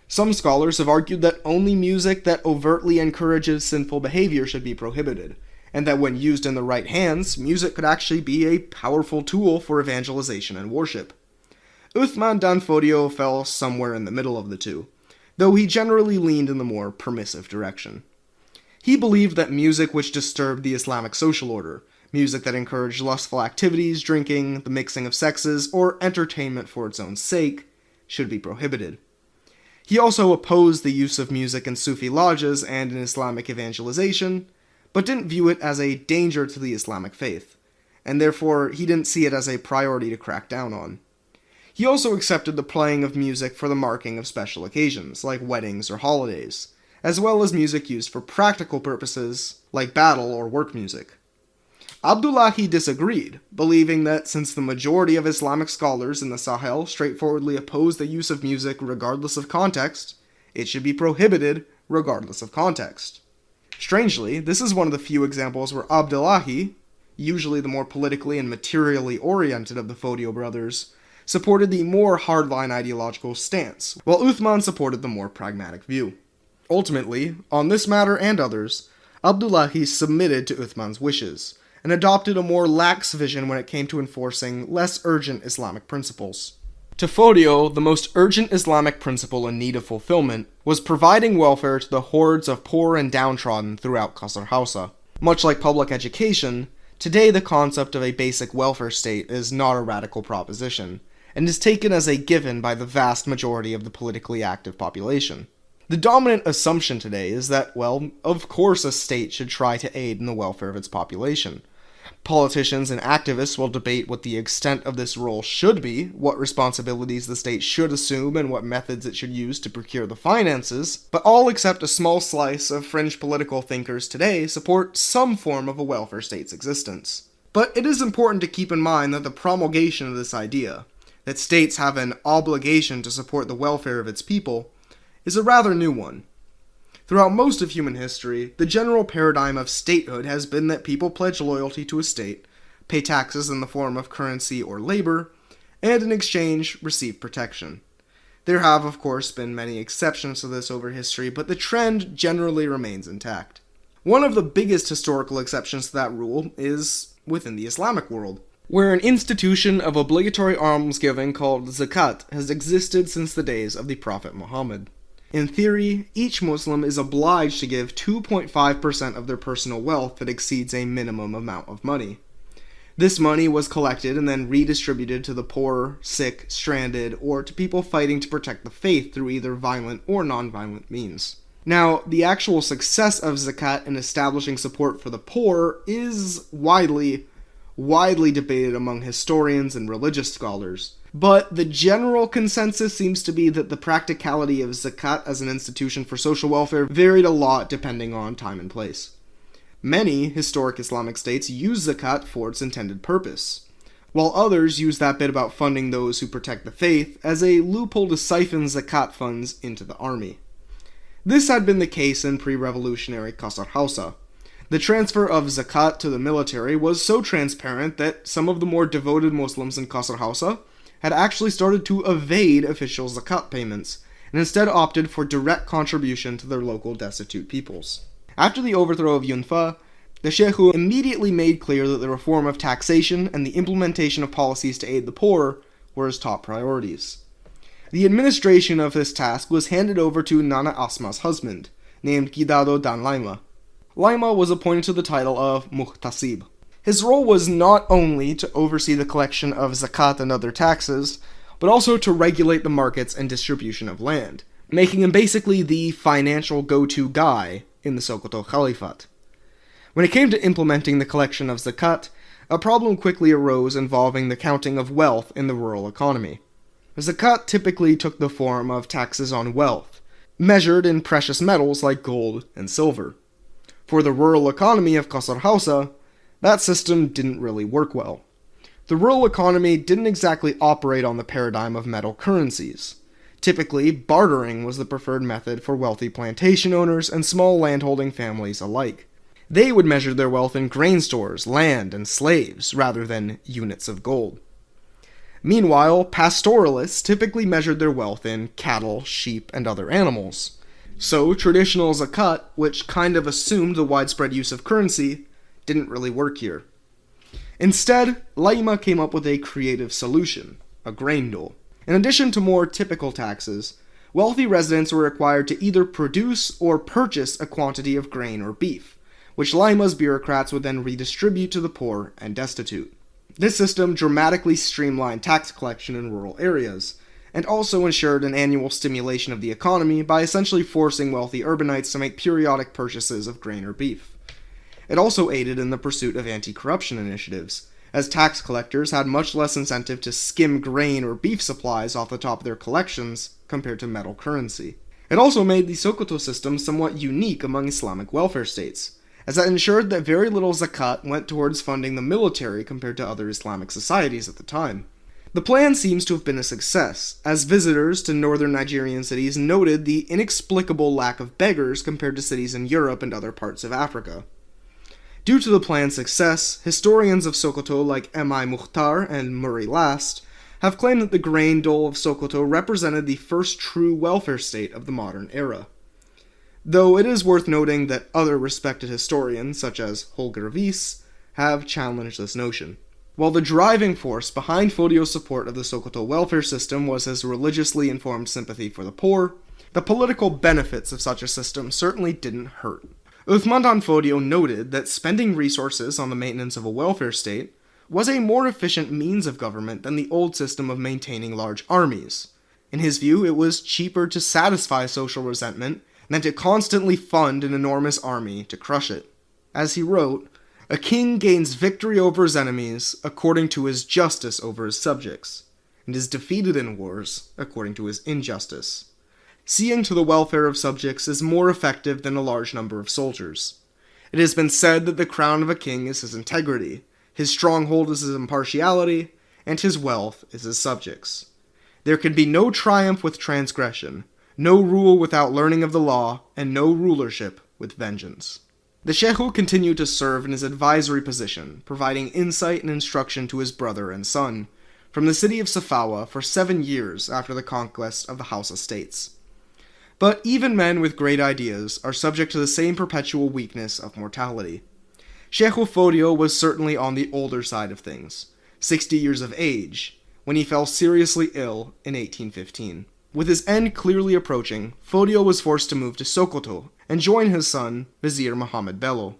Some scholars have argued that only music that overtly encourages sinful behavior should be prohibited, and that when used in the right hands, music could actually be a powerful tool for evangelization and worship. Usman Dan Fodio fell somewhere in the middle of the two, though he generally leaned in the more permissive direction. He believed that music which disturbed the Islamic social order, music that encouraged lustful activities, drinking, the mixing of sexes, or entertainment for its own sake, should be prohibited. He also opposed the use of music in Sufi lodges and in Islamic evangelization, but didn't view it as a danger to the Islamic faith, and therefore he didn't see it as a priority to crack down on. He also accepted the playing of music for the marking of special occasions, like weddings or holidays, as well as music used for practical purposes, like battle or work music. Abdullahi disagreed, believing that since the majority of Islamic scholars in the Sahel straightforwardly oppose the use of music regardless of context, it should be prohibited regardless of context. Strangely, this is one of the few examples where Abdullahi, usually the more politically and materially oriented of the Fodio brothers, supported the more hardline ideological stance, while Uthman supported the more pragmatic view. Ultimately, on this matter and others, Abdullahi submitted to Uthman's wishes, and adopted a more lax vision when it came to enforcing less urgent Islamic principles. To Fodio, the most urgent Islamic principle in need of fulfillment was providing welfare to the hordes of poor and downtrodden throughout Qasr Hausa. Much like public education, today the concept of a basic welfare state is not a radical proposition, and is taken as a given by the vast majority of the politically active population. The dominant assumption today is that, well, of course a state should try to aid in the welfare of its population. Politicians and activists will debate what the extent of this role should be, what responsibilities the state should assume, and what methods it should use to procure the finances, but all except a small slice of fringe political thinkers today support some form of a welfare state's existence. But it is important to keep in mind that the promulgation of this idea, that states have an obligation to support the welfare of its people, is a rather new one. Throughout most of human history, the general paradigm of statehood has been that people pledge loyalty to a state, pay taxes in the form of currency or labor, and in exchange receive protection. There have, of course, been many exceptions to this over history, but the trend generally remains intact. One of the biggest historical exceptions to that rule is within the Islamic world, where an institution of obligatory almsgiving called zakat has existed since the days of the Prophet Muhammad. In theory, each Muslim is obliged to give 2.5% of their personal wealth that exceeds a minimum amount of money. This money was collected and then redistributed to the poor, sick, stranded, or to people fighting to protect the faith through either violent or non-violent means. Now, the actual success of zakat in establishing support for the poor is widely debated among historians and religious scholars. But the general consensus seems to be that the practicality of zakat as an institution for social welfare varied a lot depending on time and place. Many historic Islamic states use zakat for its intended purpose, while others use that bit about funding those who protect the faith as a loophole to siphon zakat funds into the army. This had been the case in pre-revolutionary Qasr Hausa. The transfer of zakat to the military was so transparent that some of the more devoted Muslims in Qasr Hausa had actually started to evade official zakat payments, and instead opted for direct contribution to their local destitute peoples. After the overthrow of Yunfa, the Sheikhu immediately made clear that the reform of taxation and the implementation of policies to aid the poor were his top priorities. The administration of this task was handed over to Nana Asma's husband, named Gidado Dan Laima. Laima was appointed to the title of Muhtasib. His role was not only to oversee the collection of zakat and other taxes, but also to regulate the markets and distribution of land, making him basically the financial go-to guy in the Sokoto Caliphate. When it came to implementing the collection of zakat, a problem quickly arose involving the counting of wealth in the rural economy. Zakat typically took the form of taxes on wealth, measured in precious metals like gold and silver. For the rural economy of Qasr Hausa, that system didn't really work well. The rural economy didn't exactly operate on the paradigm of metal currencies. Typically, bartering was the preferred method for wealthy plantation owners and small landholding families alike. They would measure their wealth in grain stores, land, and slaves, rather than units of gold. Meanwhile, pastoralists typically measured their wealth in cattle, sheep, and other animals. So, traditional zakat, which kind of assumed the widespread use of currency, didn't really work here. Instead, Laima came up with a creative solution, a grain dole. In addition to more typical taxes, wealthy residents were required to either produce or purchase a quantity of grain or beef, which Laima's bureaucrats would then redistribute to the poor and destitute. This system dramatically streamlined tax collection in rural areas, and also ensured an annual stimulation of the economy by essentially forcing wealthy urbanites to make periodic purchases of grain or beef. It also aided in the pursuit of anti-corruption initiatives, as tax collectors had much less incentive to skim grain or beef supplies off the top of their collections compared to metal currency. It also made the Sokoto system somewhat unique among Islamic welfare states, as it ensured that very little zakat went towards funding the military compared to other Islamic societies at the time. The plan seems to have been a success, as visitors to northern Nigerian cities noted the inexplicable lack of beggars compared to cities in Europe and other parts of Africa. Due to the plan's success, historians of Sokoto like M.I. Mukhtar and Murray Last have claimed that the grain dole of Sokoto represented the first true welfare state of the modern era. Though it is worth noting that other respected historians, such as Holger Wies, have challenged this notion. While the driving force behind Fodio's support of the Sokoto welfare system was his religiously informed sympathy for the poor, the political benefits of such a system certainly didn't hurt. Usman Dan Fodio noted that spending resources on the maintenance of a welfare state was a more efficient means of government than the old system of maintaining large armies. In his view, it was cheaper to satisfy social resentment than to constantly fund an enormous army to crush it. As he wrote, A king gains victory over his enemies according to his justice over his subjects, and is defeated in wars according to his injustice. Seeing to the welfare of subjects is more effective than a large number of soldiers. It has been said that the crown of a king is his integrity, his stronghold is his impartiality, and his wealth is his subjects. There can be no triumph with transgression, no rule without learning of the law, and no rulership with vengeance. The Shehu continued to serve in his advisory position, providing insight and instruction to his brother and son, from the city of Safawa for 7 years after the conquest of the Hausa states. But even men with great ideas are subject to the same perpetual weakness of mortality. Shehu Fodio was certainly on the older side of things, 60 years of age, when he fell seriously ill in 1815. With his end clearly approaching, Fodio was forced to move to Sokoto and join his son, Vizier Muhammad Bello.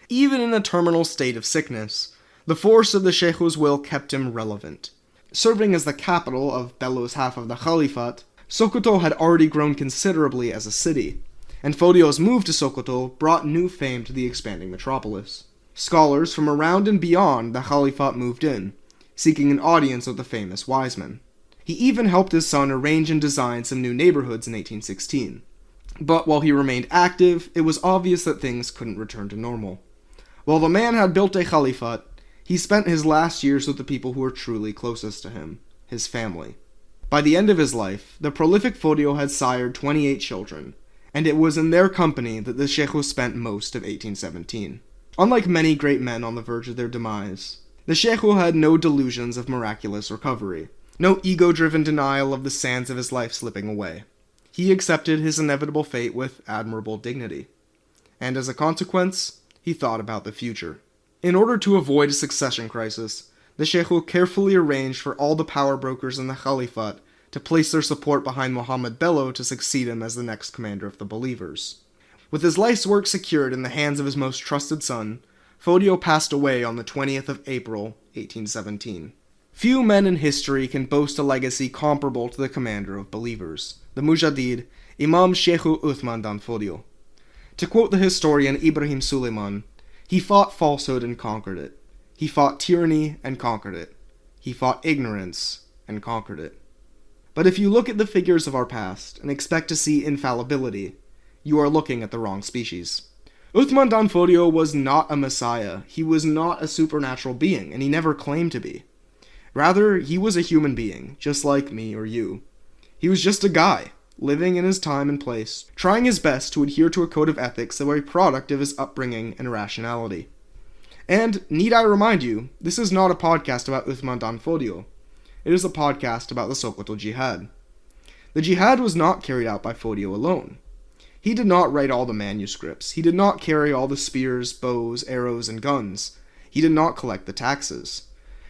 Even in a terminal state of sickness, the force of the Shehu's will kept him relevant. Serving as the capital of Bello's half of the Caliphate, Sokoto had already grown considerably as a city, and Fodio's move to Sokoto brought new fame to the expanding metropolis. Scholars from around and beyond the Caliphate moved in, seeking an audience with the famous wise men. He even helped his son arrange and design some new neighborhoods in 1816. But while he remained active, it was obvious that things couldn't return to normal. While the man had built a caliphate, he spent his last years with the people who were truly closest to him, his family. By the end of his life, the prolific Fodio had sired 28 children, and it was in their company that the Shehu spent most of 1817. Unlike many great men on the verge of their demise, the Shehu had no delusions of miraculous recovery, no ego-driven denial of the sands of his life slipping away. He accepted his inevitable fate with admirable dignity, and as a consequence, he thought about the future. In order to avoid a succession crisis, the Shehu carefully arranged for all the power brokers in the Caliphate to place their support behind Muhammad Bello to succeed him as the next commander of the believers. With his life's work secured in the hands of his most trusted son, Fodio passed away on the 20th of April, 1817. Few men in history can boast a legacy comparable to the commander of believers, the Mujaddid, Imam Shehu Usman Dan Fodio. To quote the historian Ibrahim Suleiman, he fought falsehood and conquered it. He fought tyranny and conquered it. He fought ignorance and conquered it. But if you look at the figures of our past and expect to see infallibility, you are looking at the wrong species. Usman Dan Fodio was not a messiah, he was not a supernatural being, and he never claimed to be. Rather, he was a human being, just like me or you. He was just a guy, living in his time and place, trying his best to adhere to a code of ethics that were a product of his upbringing and rationality. And, need I remind you, this is not a podcast about Usman Dan Fodio. It is a podcast about the Sokoto Jihad. The jihad was not carried out by Fodio alone. He did not write all the manuscripts. He did not carry all the spears, bows, arrows, and guns. He did not collect the taxes.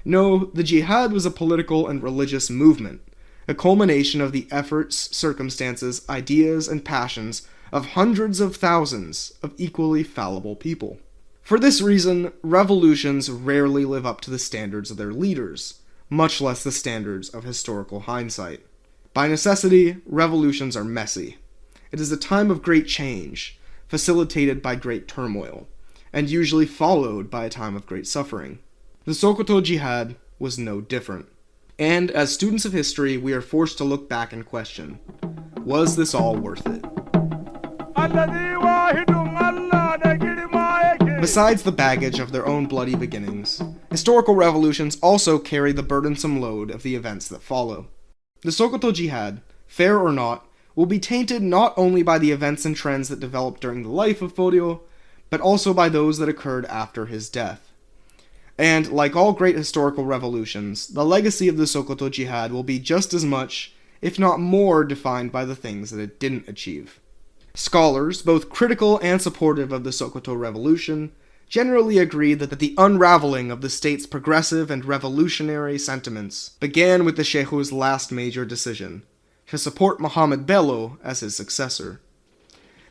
No, the jihad was a political and religious movement, a culmination of the efforts, circumstances, ideas, and passions of hundreds of thousands of equally fallible people. For this reason, revolutions rarely live up to the standards of their leaders, much less the standards of historical hindsight. By necessity, revolutions are messy. It is a time of great change, facilitated by great turmoil, and usually followed by a time of great suffering. The Sokoto Jihad was no different. And as students of history, we are forced to look back and question, was this all worth it? Besides the baggage of their own bloody beginnings, historical revolutions also carry the burdensome load of the events that follow. The Sokoto Jihad, fair or not, will be tainted not only by the events and trends that developed during the life of Fodio, but also by those that occurred after his death. And, like all great historical revolutions, the legacy of the Sokoto Jihad will be just as much, if not more, defined by the things that it didn't achieve. Scholars, both critical and supportive of the Sokoto Revolution, generally agree that the unraveling of the state's progressive and revolutionary sentiments began with the Shehu's last major decision, to support Muhammad Bello as his successor.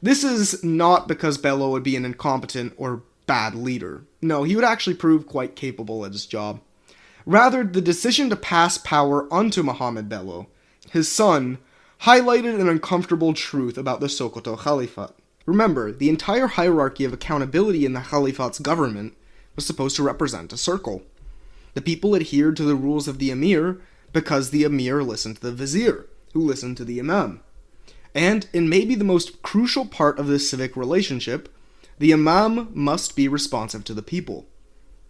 This is not because Bello would be an incompetent or bad leader. No, he would actually prove quite capable at his job. Rather, the decision to pass power onto Muhammad Bello, his son, highlighted an uncomfortable truth about the Sokoto Caliphate. Remember, the entire hierarchy of accountability in the Caliphate's government was supposed to represent a circle. The people adhered to the rules of the emir because the emir listened to the vizier, who listened to the imam. And in maybe the most crucial part of this civic relationship, the imam must be responsive to the people.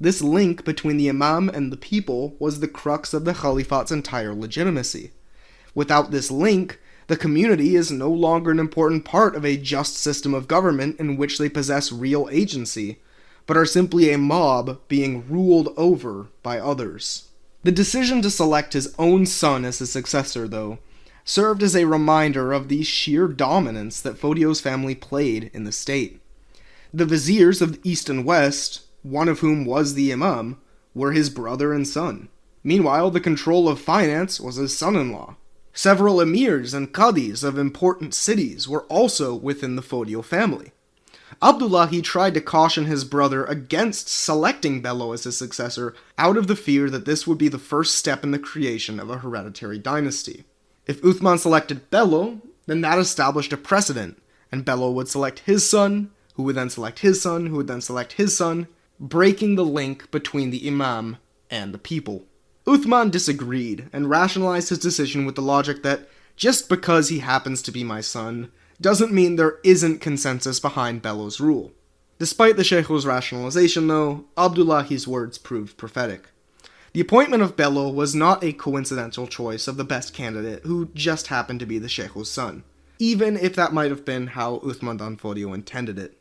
This link between the imam and the people was the crux of the caliphate's entire legitimacy. Without this link, the community is no longer an important part of a just system of government in which they possess real agency, but are simply a mob being ruled over by others. The decision to select his own son as his successor, though, served as a reminder of the sheer dominance that Fodio's family played in the state. The viziers of the East and West, one of whom was the imam, were his brother and son. Meanwhile, the control of finance was his son-in-law. Several emirs and qadis of important cities were also within the Fodio family. Abdullahi tried to caution his brother against selecting Bello as his successor out of the fear that this would be the first step in the creation of a hereditary dynasty. If Uthman selected Bello, then that established a precedent, and Bello would select his son, who would then select his son, who would then select his son, breaking the link between the imam and the people. Uthman disagreed, and rationalized his decision with the logic that just because he happens to be my son, doesn't mean there isn't consensus behind Bello's rule. Despite the Sheikh's rationalization, though, Abdullahi's words proved prophetic. The appointment of Bello was not a coincidental choice of the best candidate who just happened to be the Sheikh's son, even if that might have been how Usman Dan Fodio intended it.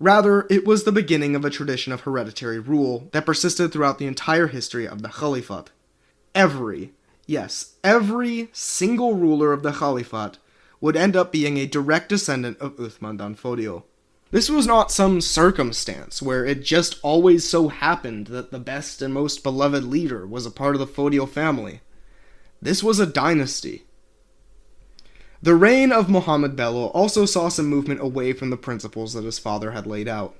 Rather, it was the beginning of a tradition of hereditary rule that persisted throughout the entire history of the Caliphate. Every single ruler of the Caliphate would end up being a direct descendant of Usman Dan Fodio. This was not some circumstance where it just always so happened that the best and most beloved leader was a part of the Fodio family. This was a dynasty. The reign of Muhammad Bello also saw some movement away from the principles that his father had laid out.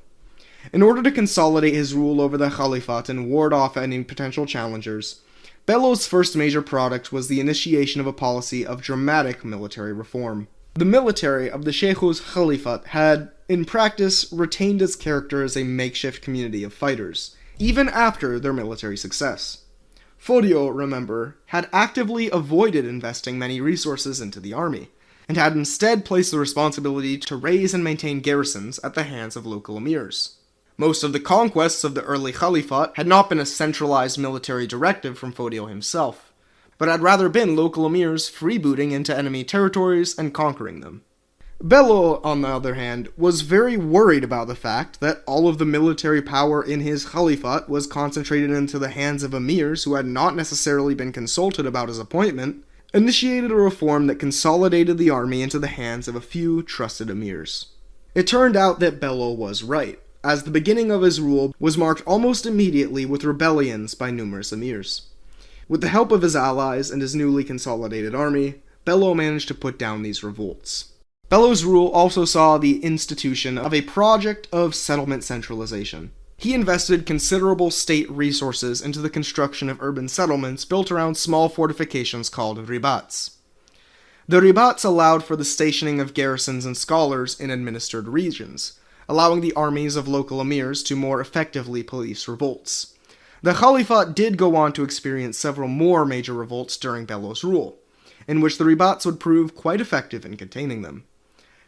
In order to consolidate his rule over the Caliphate and ward off any potential challengers, Bello's first major product was the initiation of a policy of dramatic military reform. The military of the Sheikh's Caliphate had, in practice, retained its character as a makeshift community of fighters, even after their military success. Fodio, remember, had actively avoided investing many resources into the army, and had instead placed the responsibility to raise and maintain garrisons at the hands of local emirs. Most of the conquests of the early Caliphate had not been a centralized military directive from Fodio himself, but had rather been local emirs freebooting into enemy territories and conquering them. Bello, on the other hand, was very worried about the fact that all of the military power in his Caliphate was concentrated into the hands of emirs who had not necessarily been consulted about his appointment, initiated a reform that consolidated the army into the hands of a few trusted emirs. It turned out that Bello was right, as the beginning of his rule was marked almost immediately with rebellions by numerous emirs. With the help of his allies and his newly consolidated army, Bello managed to put down these revolts. Bello's rule also saw the institution of a project of settlement centralization. He invested considerable state resources into the construction of urban settlements built around small fortifications called ribats. The ribats allowed for the stationing of garrisons and scholars in administered regions, allowing the armies of local emirs to more effectively police revolts. The Caliphate did go on to experience several more major revolts during Bello's rule, in which the ribats would prove quite effective in containing them.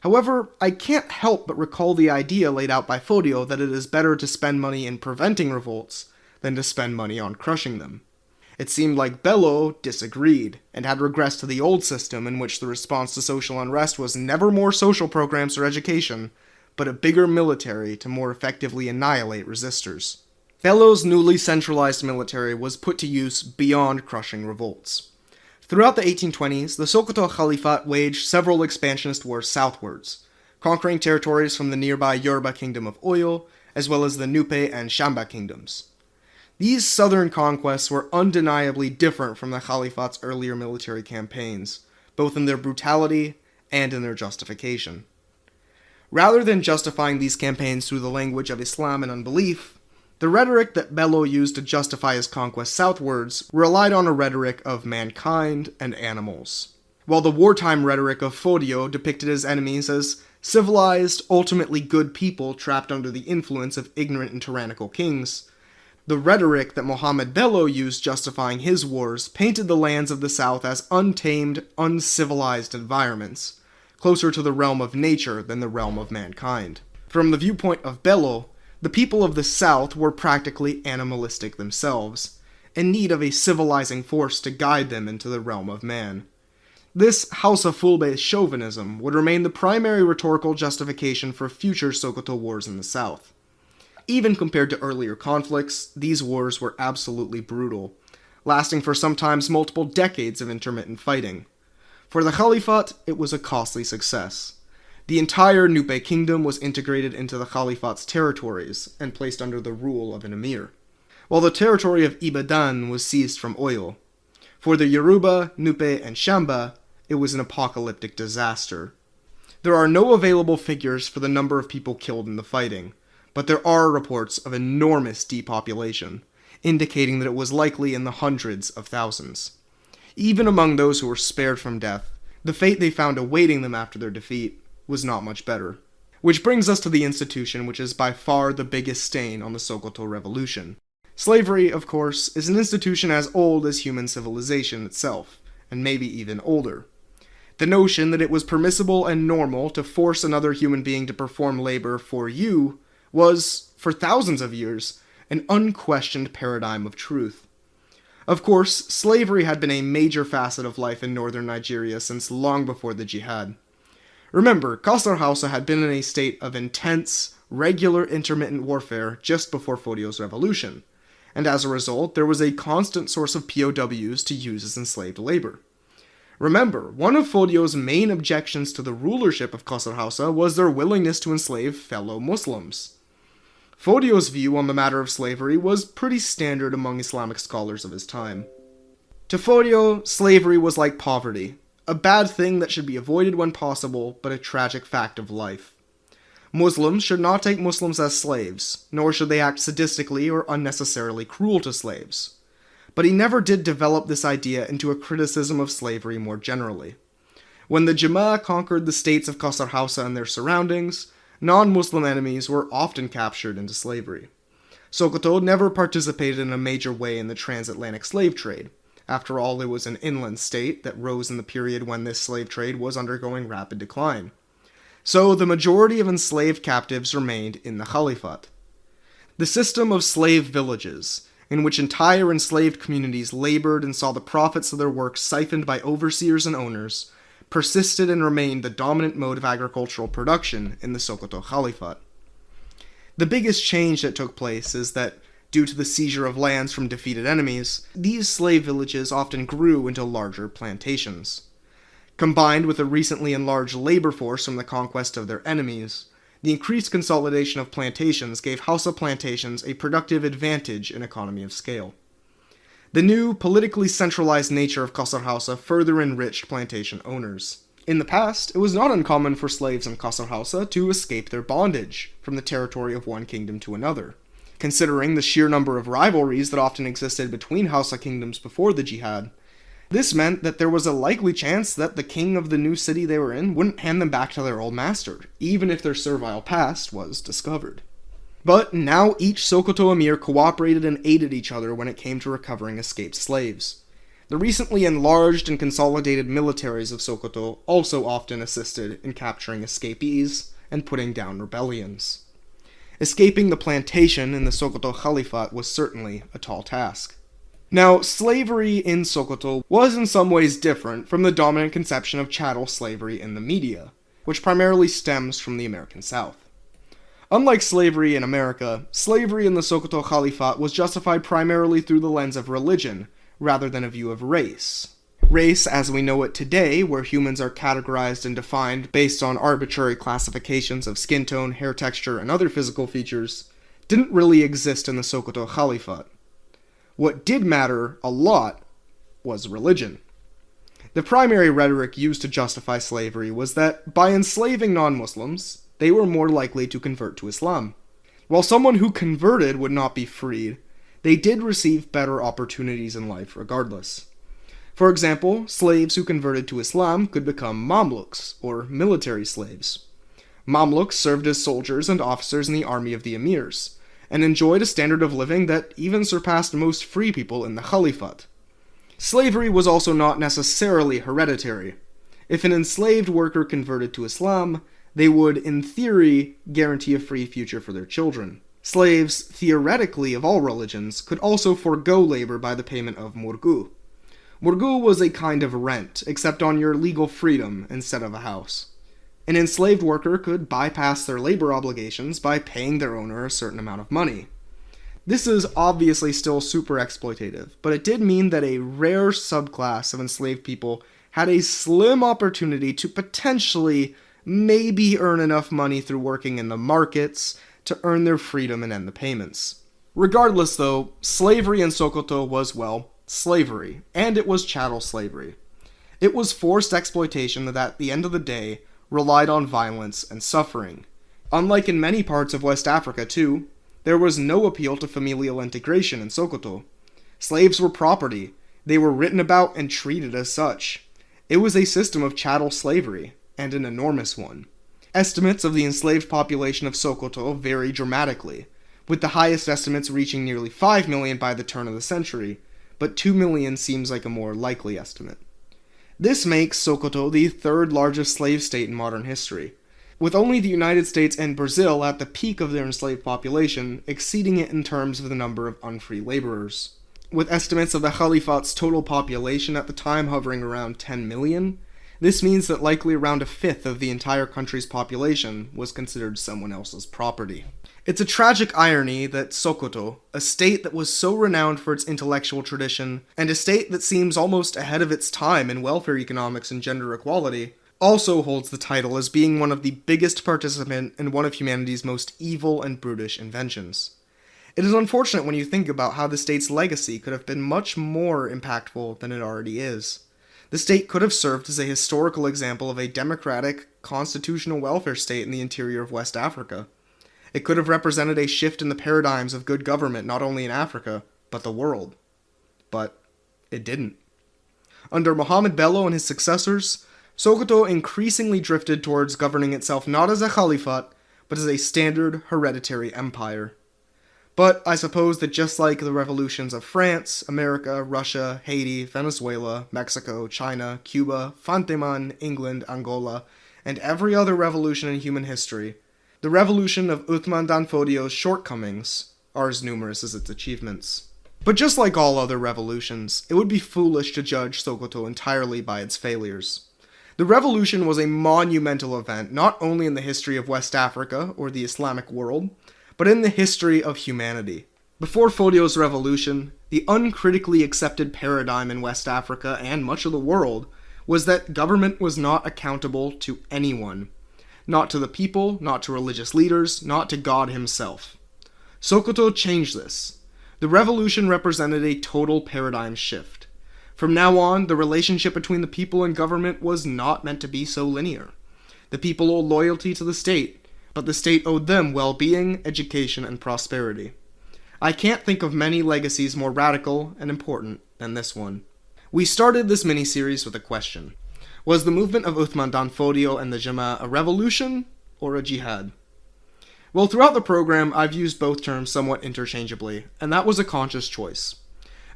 However, I can't help but recall the idea laid out by Fodio that it is better to spend money in preventing revolts than to spend money on crushing them. It seemed like Bello disagreed, and had regressed to the old system in which the response to social unrest was never more social programs or education, but a bigger military to more effectively annihilate resistors. Bello's newly centralized military was put to use beyond crushing revolts. Throughout the 1820s, the Sokoto Caliphate waged several expansionist wars southwards, conquering territories from the nearby Yoruba kingdom of Oyo, as well as the Nupe and Shamba kingdoms. These southern conquests were undeniably different from the Caliphate's earlier military campaigns, both in their brutality and in their justification. Rather than justifying these campaigns through the language of Islam and unbelief, the rhetoric that Bello used to justify his conquest southwards relied on a rhetoric of mankind and animals, while the wartime rhetoric of Fodio depicted his enemies as Civilized, ultimately good people trapped under the influence of ignorant and tyrannical kings, the rhetoric that Mohammed Bello used justifying his wars painted the lands of the South as untamed, uncivilized environments, closer to the realm of nature than the realm of mankind. From the viewpoint of Bello, the people of the South were practically animalistic themselves, in need of a civilizing force to guide them into the realm of man. This Hausa Fulbe chauvinism would remain the primary rhetorical justification for future Sokoto wars in the South. Even compared to earlier conflicts, these wars were absolutely brutal, lasting for sometimes multiple decades of intermittent fighting. For the Caliphate, it was a costly success. The entire Nupe kingdom was integrated into the Caliphate's territories and placed under the rule of an emir, while the territory of Ibadan was seized from Oyo. For the Yoruba, Nupe, and Shamba, it was an apocalyptic disaster. There are no available figures for the number of people killed in the fighting, but there are reports of enormous depopulation, indicating that it was likely in the hundreds of thousands. Even among those who were spared from death, the fate they found awaiting them after their defeat was not much better. Which brings us to the institution which is by far the biggest stain on the Sokoto Revolution. Slavery, of course, is an institution as old as human civilization itself, and maybe even older. The notion that it was permissible and normal to force another human being to perform labor for you was, for thousands of years, an unquestioned paradigm of truth. Of course, slavery had been a major facet of life in northern Nigeria since long before the jihad. Remember, Kasar Hausa had been in a state of intense, regular intermittent warfare just before Fodio's revolution, and as a result, there was a constant source of POWs to use as enslaved labor. Remember, one of Fodio's main objections to the rulership of Kasar Hausa was their willingness to enslave fellow Muslims. Fodio's view on the matter of slavery was pretty standard among Islamic scholars of his time. To Fodio, slavery was like poverty, a bad thing that should be avoided when possible, but a tragic fact of life. Muslims should not take Muslims as slaves, nor should they act sadistically or unnecessarily cruel to slaves. But he never did develop this idea into a criticism of slavery more generally. When the Jama'ah conquered the states of Kasar Hausa and their surroundings, non-Muslim enemies were often captured into slavery. Sokoto never participated in a major way in the transatlantic slave trade. After all, it was an inland state that rose in the period when this slave trade was undergoing rapid decline. So the majority of enslaved captives remained in the Caliphate. The system of slave villages, in which entire enslaved communities labored and saw the profits of their work siphoned by overseers and owners, persisted and remained the dominant mode of agricultural production in the Sokoto Caliphate. The biggest change that took place is that, due to the seizure of lands from defeated enemies, these slave villages often grew into larger plantations. Combined with a recently enlarged labor force from the conquest of their enemies, the increased consolidation of plantations gave Hausa plantations a productive advantage in economy of scale. The new, politically centralized nature of Kasar Hausa further enriched plantation owners. In the past, it was not uncommon for slaves in Kasar Hausa to escape their bondage from the territory of one kingdom to another. Considering the sheer number of rivalries that often existed between Hausa kingdoms before the jihad, this meant that there was a likely chance that the king of the new city they were in wouldn't hand them back to their old master, even if their servile past was discovered. But now each Sokoto emir cooperated and aided each other when it came to recovering escaped slaves. The recently enlarged and consolidated militaries of Sokoto also often assisted in capturing escapees and putting down rebellions. Escaping the plantation in the Sokoto Caliphate was certainly a tall task. Now, slavery in Sokoto was in some ways different from the dominant conception of chattel slavery in the media, which primarily stems from the American South. Unlike slavery in America, slavery in the Sokoto Caliphate was justified primarily through the lens of religion, rather than a view of race. Race, as we know it today, where humans are categorized and defined based on arbitrary classifications of skin tone, hair texture, and other physical features, didn't really exist in the Sokoto Caliphate. What did matter a lot was religion. The primary rhetoric used to justify slavery was that by enslaving non-Muslims, they were more likely to convert to Islam. While someone who converted would not be freed, they did receive better opportunities in life regardless. For example, slaves who converted to Islam could become Mamluks, or military slaves. Mamluks served as soldiers and officers in the army of the emirs, and enjoyed a standard of living that even surpassed most free people in the Caliphate. Slavery was also not necessarily hereditary. If an enslaved worker converted to Islam, they would, in theory, guarantee a free future for their children. Slaves, theoretically of all religions, could also forego labor by the payment of murgu. Murgu was a kind of rent, except on your legal freedom instead of a house. An enslaved worker could bypass their labor obligations by paying their owner a certain amount of money. This is obviously still super exploitative, but it did mean that a rare subclass of enslaved people had a slim opportunity to potentially maybe earn enough money through working in the markets to earn their freedom and end the payments. Regardless though, slavery in Sokoto was, well, slavery, and it was chattel slavery. It was forced exploitation that at the end of the day relied on violence and suffering. Unlike in many parts of West Africa too, there was no appeal to familial integration in Sokoto. Slaves were property. They were written about and treated as such. It was a system of chattel slavery, and an enormous one. Estimates of the enslaved population of Sokoto vary dramatically, with the highest estimates reaching nearly 5 million by the turn of the century, but 2 million seems like a more likely estimate. This makes Sokoto the third largest slave state in modern history, with only the United States and Brazil at the peak of their enslaved population exceeding it in terms of the number of unfree laborers. With estimates of the Caliphate's total population at the time hovering around 10 million, this means that likely around a fifth of the entire country's population was considered someone else's property. It's a tragic irony that Sokoto, a state that was so renowned for its intellectual tradition, and a state that seems almost ahead of its time in welfare economics and gender equality, also holds the title as being one of the biggest participant in one of humanity's most evil and brutish inventions. It is unfortunate when you think about how the state's legacy could have been much more impactful than it already is. The state could have served as a historical example of a democratic, constitutional welfare state in the interior of West Africa. It could have represented a shift in the paradigms of good government not only in Africa, but the world. But it didn't. Under Mohammed Bello and his successors, Sokoto increasingly drifted towards governing itself not as a caliphate, but as a standard hereditary empire. But I suppose that just like the revolutions of France, America, Russia, Haiti, Venezuela, Mexico, China, Cuba, Fanteman, England, Angola, and every other revolution in human history, the revolution of Usman Dan Fodio's shortcomings are as numerous as its achievements. But just like all other revolutions, it would be foolish to judge Sokoto entirely by its failures. The revolution was a monumental event not only in the history of West Africa or the Islamic world, but in the history of humanity. Before Fodio's revolution, the uncritically accepted paradigm in West Africa and much of the world was that government was not accountable to anyone. Not to the people, not to religious leaders, not to God himself. Sokoto changed this. The revolution represented a total paradigm shift. From now on, the relationship between the people and government was not meant to be so linear. The people owed loyalty to the state, but the state owed them well-being, education, and prosperity. I can't think of many legacies more radical and important than this one. We started this mini-series with a question. Was the movement of Usman Dan Fodio and the Jama a revolution or a jihad? Well, throughout the program, I've used both terms somewhat interchangeably, and that was a conscious choice.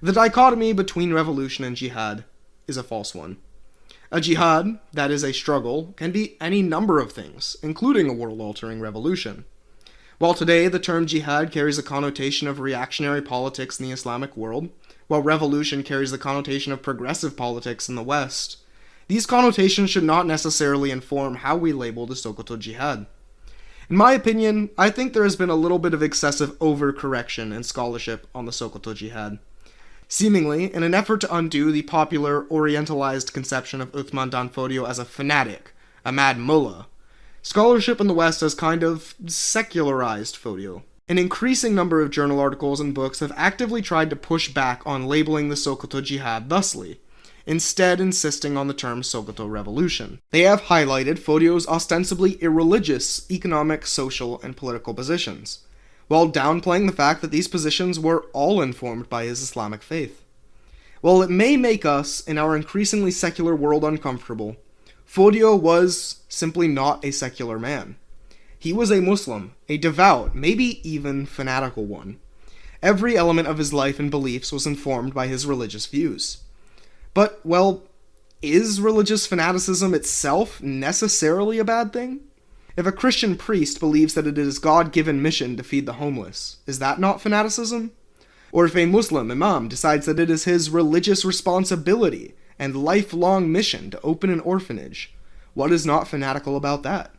The dichotomy between revolution and jihad is a false one. A jihad, that is a struggle, can be any number of things, including a world-altering revolution. While today the term jihad carries a connotation of reactionary politics in the Islamic world, while revolution carries the connotation of progressive politics in the West, these connotations should not necessarily inform how we label the Sokoto jihad. In my opinion, I think there has been a little bit of excessive overcorrection in scholarship on the Sokoto jihad. Seemingly, in an effort to undo the popular orientalized conception of Usman Dan Fodio as a fanatic, a mad mullah, scholarship in the West has kind of secularized Fodio. An increasing number of journal articles and books have actively tried to push back on labeling the Sokoto jihad thusly, instead insisting on the term Sokoto Revolution. They have highlighted Fodio's ostensibly irreligious economic, social, and political positions, while downplaying the fact that these positions were all informed by his Islamic faith. While it may make us, in our increasingly secular world, uncomfortable, Fodio was simply not a secular man. He was a Muslim, a devout, maybe even fanatical one. Every element of his life and beliefs was informed by his religious views. But, well, is religious fanaticism itself necessarily a bad thing? If a Christian priest believes that it is God-given mission to feed the homeless, is that not fanaticism? Or if a Muslim imam decides that it is his religious responsibility and lifelong mission to open an orphanage, what is not fanatical about that?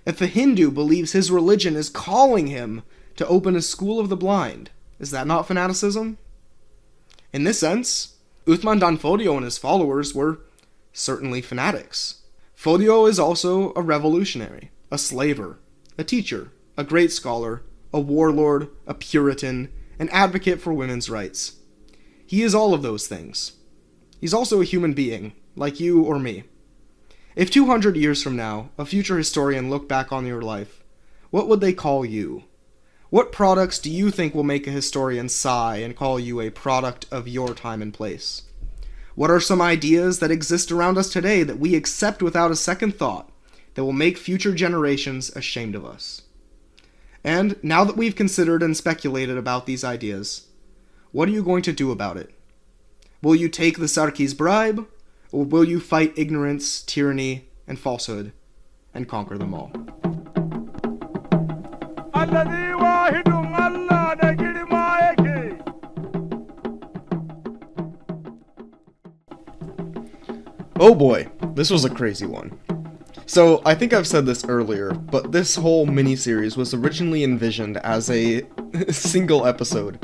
If a Hindu believes his religion is calling him to open a school of the blind, is that not fanaticism? In this sense, Usman Dan Fodio and his followers were certainly fanatics. Fodio is also a revolutionary, a slaver, a teacher, a great scholar, a warlord, a Puritan, an advocate for women's rights. He is all of those things. He's also a human being, like you or me. If 200 years from now, a future historian looked back on your life, what would they call you? What products do you think will make a historian sigh and call you a product of your time and place? What are some ideas that exist around us today that we accept without a second thought that will make future generations ashamed of us? And now that we've considered and speculated about these ideas, what are you going to do about it? Will you take the Sarki's bribe, or will you fight ignorance, tyranny, and falsehood, and conquer them all? Oh boy, this was a crazy one. So, I think I've said this earlier, but this whole mini-series was originally envisioned as a single episode.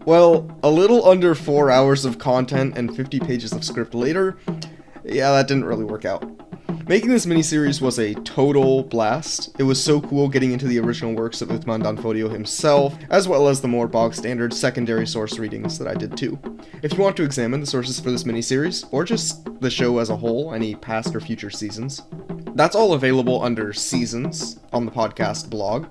Well, a little under 4 hours of content and 50 pages of script later, yeah, that didn't really work out. Making this miniseries was a total blast. It was so cool getting into the original works of Usman Dan Fodio himself, as well as the more bog-standard secondary source readings that I did too. If you want to examine the sources for this miniseries, or just the show as a whole, any past or future seasons, that's all available under Seasons on the podcast blog.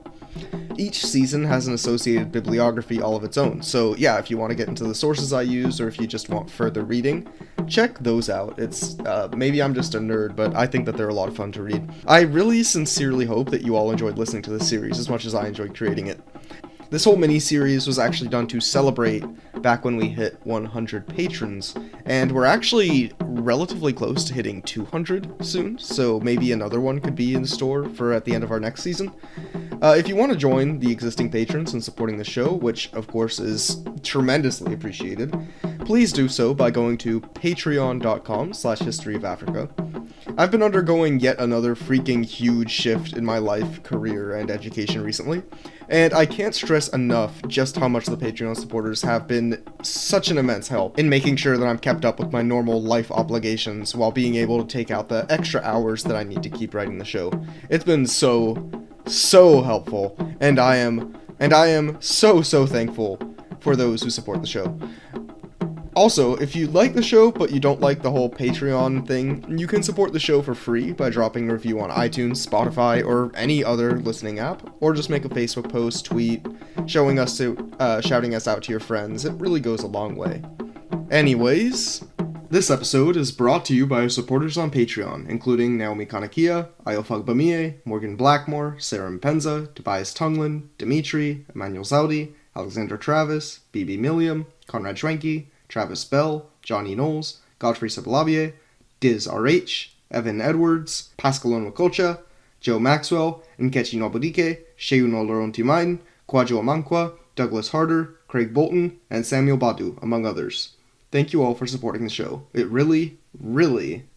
Each season has an associated bibliography all of its own, so yeah, if you want to get into the sources I use, or if you just want further reading, check those out. It's, maybe I'm just a nerd, but I think that they're a lot of fun to read. I really sincerely hope that you all enjoyed listening to this series as much as I enjoyed creating it. This whole mini-series was actually done to celebrate back when we hit 100 patrons, and we're actually relatively close to hitting 200 soon, so maybe another one could be in store for at the end of our next season. If you want to join the existing patrons in supporting the show, which of course is tremendously appreciated, please do so by going to patreon.com/historyofafrica. I've been undergoing yet another freaking huge shift in my life, career, and education recently, and I can't stress enough just how much the Patreon supporters have been such an immense help in making sure that I'm kept up with my normal life obligations while being able to take out the extra hours that I need to keep writing the show. It's been so helpful, and I am so thankful for those who support the show. Also, if you like the show, but you don't like the whole Patreon thing, you can support the show for free by dropping a review on iTunes, Spotify, or any other listening app, or just make a Facebook post, tweet, shouting us out to your friends. It really goes a long way. Anyways, this episode is brought to you by our supporters on Patreon, including Naomi Kanakia, Ayofagbamie, Morgan Blackmore, Sarah Mpenza, Tobias Tunglin, Dimitri, Emmanuel Zaudi, Alexander Travis, BB Milliam, Conrad Schwenke, Travis Bell, Johnny Knowles, Godfrey Sabalavier, Diz RH, Evan Edwards, Pascal Onwakocha, Joe Maxwell, Nkechi Nobodike, Shehu Nolorontimain, Kwajo Amankwa, Douglas Harder, Craig Bolton, and Samuel Badu, among others. Thank you all for supporting the show. It really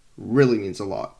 means a lot.